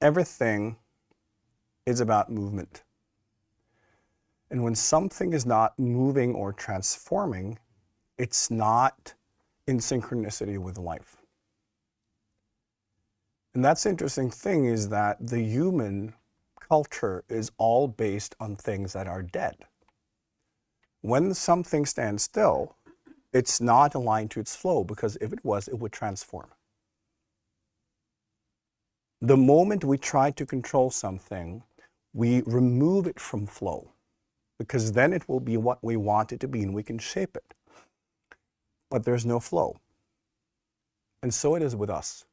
Everything is about movement. And when something is not moving or transforming, it's not in synchronicity with life. And that's the interesting thing, is that the human culture is all based on things that are dead. When something stands still, it's not aligned to its flow, because if it was, it would transform. The moment we try to control something, we remove it from flow, because then it will be what we want it to be and we can shape it. But there's no flow. And so it is with us.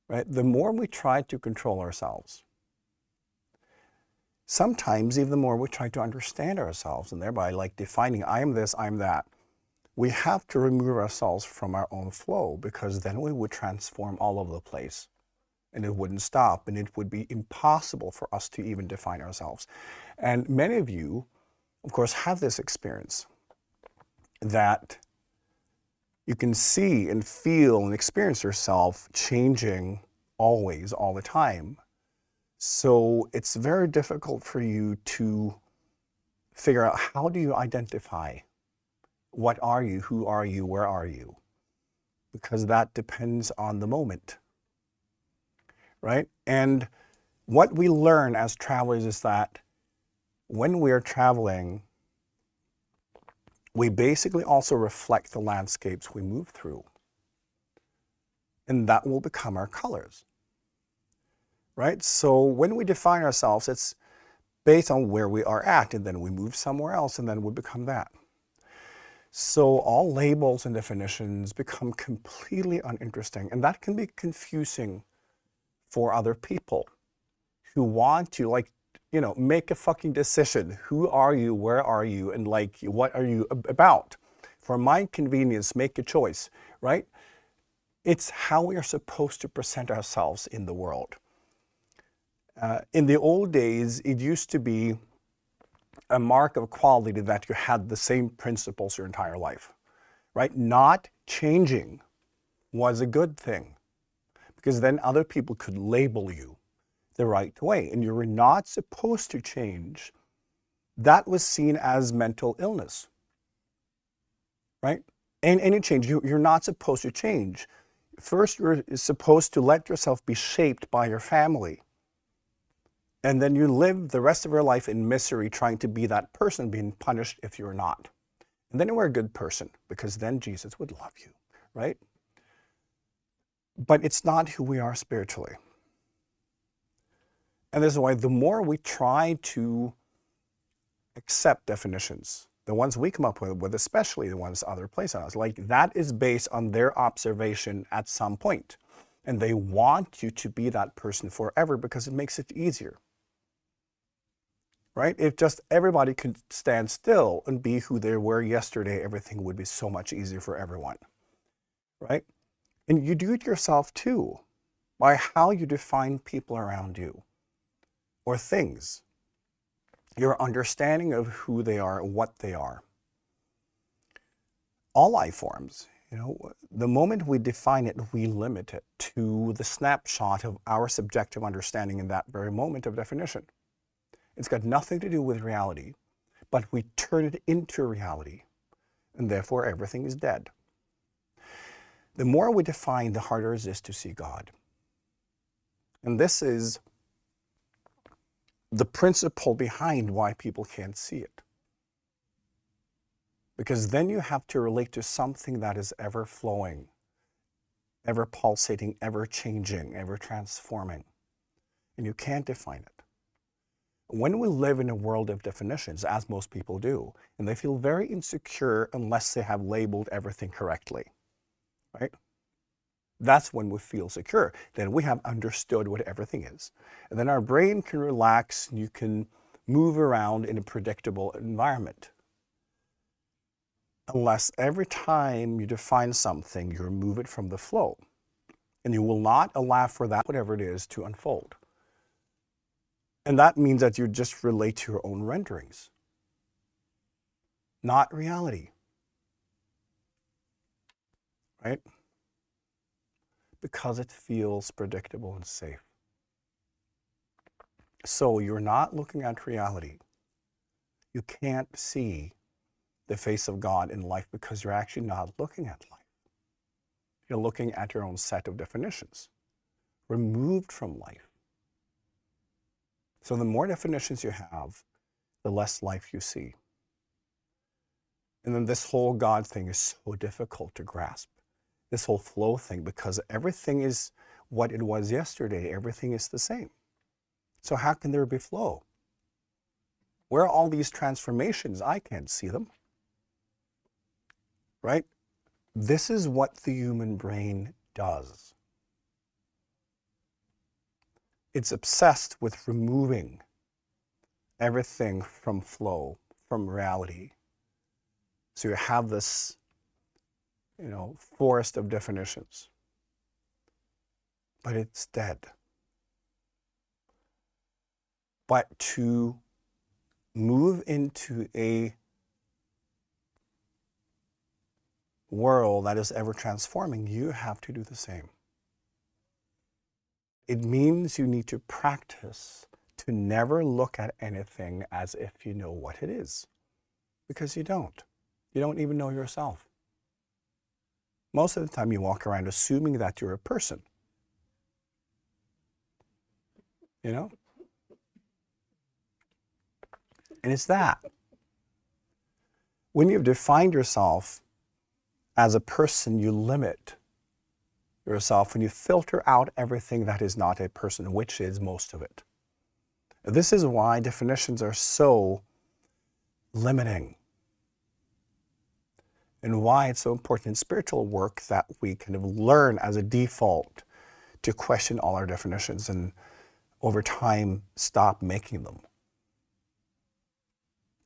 Right? The more we try to control ourselves, sometimes even the more we try to understand ourselves, and thereby like defining, I am this, I'm that, we have to remove ourselves from our own flow, because then we would transform all over the place. And it wouldn't stop, and it would be impossible for us to even define ourselves. And many of you, of course, have this experience that you can see and feel and experience yourself changing always, all the time. So it's very difficult for you to figure out, how do you identify? What are you? Who are you? Where are you? Because that depends on the moment. Right? And what we learn as travelers is that when we are traveling, we basically also reflect the landscapes we move through. And that will become our colors. Right? So when we define ourselves, it's based on where we are at, and then we move somewhere else, and then we become that. So all labels and definitions become completely uninteresting, and that can be confusing for other people who want to, like, make a fucking decision. Who are you? Where are you? And like, what are you about? For my convenience, make a choice, right? It's how we are supposed to present ourselves in the world. In the old days, it used to be a mark of quality that you had the same principles your entire life, right? Not changing was a good thing, because then other people could label you the right way, and you were not supposed to change. That was seen as mental illness, right? And any change, you're not supposed to change. First, you're supposed to let yourself be shaped by your family. And then you live the rest of your life in misery trying to be that person, being punished if you're not. And then you were a good person, because then Jesus would love you, right? But it's not who we are spiritually. And this is why the more we try to accept definitions, the ones we come up with, especially the ones others place on us, like that is based on their observation at some point. And they want you to be that person forever because it makes it easier. Right? If just everybody could stand still and be who they were yesterday, everything would be so much easier for everyone. Right? And you do it yourself too, by how you define people around you or things. Your understanding of who they are and what they are. All life forms, the moment we define it, we limit it to the snapshot of our subjective understanding in that very moment of definition. It's got nothing to do with reality, but we turn it into reality, and therefore everything is dead. The more we define, the harder it is to see God. And this is the principle behind why people can't see it. Because then you have to relate to something that is ever flowing, ever pulsating, ever changing, ever transforming. And you can't define it. When we live in a world of definitions, as most people do, and they feel very insecure unless they have labeled everything correctly, right? That's when we feel secure. Then we have understood what everything is. And then our brain can relax, and you can move around in a predictable environment. Unless every time you define something, you remove it from the flow. And you will not allow for that, whatever it is, to unfold. And that means that you just relate to your own renderings, not reality. Right? Because it feels predictable and safe. So you're not looking at reality. You can't see the face of God in life because you're actually not looking at life. You're looking at your own set of definitions, removed from life. So the more definitions you have, the less life you see. And then this whole God thing is so difficult to grasp. This whole flow thing, because everything is what it was yesterday. Everything is the same. So how can there be flow? Where are all these transformations? I can't see them. Right? This is what the human brain does. It's obsessed with removing everything from flow, from reality. So you have this, forest of definitions. But it's dead. But to move into a world that is ever transforming, you have to do the same. It means you need to practice to never look at anything as if you know what it is. Because you don't. You don't even know yourself. Most of the time you walk around assuming that you're a person. And it's that. When you've defined yourself as a person, you limit yourself and you filter out everything that is not a person, which is most of it. This is why definitions are so limiting, and why it's so important in spiritual work that we kind of learn as a default to question all our definitions and over time stop making them.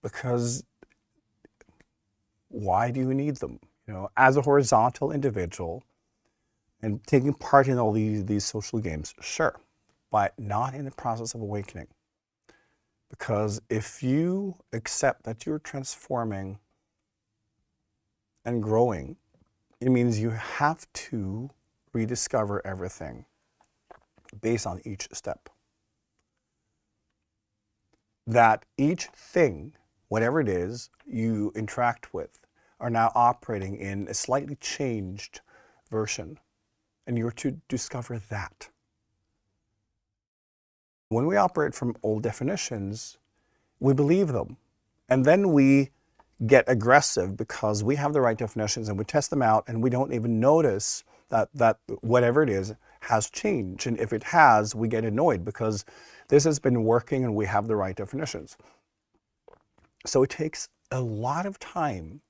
Because why do you need them? As a horizontal individual and taking part in all these social games, sure, but not in the process of awakening. Because if you accept that you're transforming and growing, it means you have to rediscover everything based on each step. That each thing, whatever it is you interact with, are now operating in a slightly changed version. And you're to discover that. When we operate from old definitions, we believe them. And then we get aggressive because we have the right definitions and we test them out and we don't even notice that whatever it is has changed. And if it has, we get annoyed because this has been working and we have the right definitions. So it takes a lot of time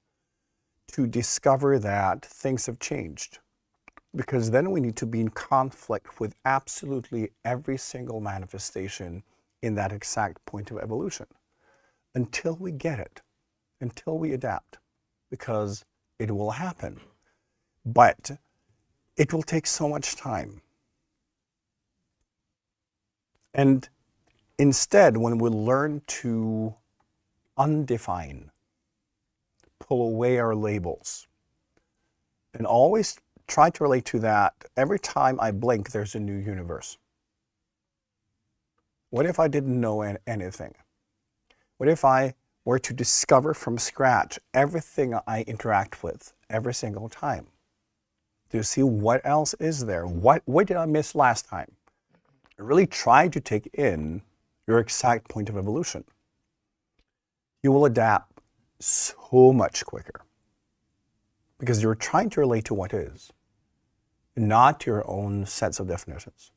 to discover that things have changed, because then we need to be in conflict with absolutely every single manifestation in that exact point of evolution until we get it, until we adapt, because it will happen. But it will take so much time. And instead, when we learn to undefine, pull away our labels, and always try to relate to that, every time I blink, there's a new universe. What if I didn't know anything? What if I were to discover from scratch everything I interact with every single time? To see what else is there? What did I miss last time? Really try to take in your exact point of evolution. You will adapt so much quicker because you're trying to relate to what is, not your own sets of definitions.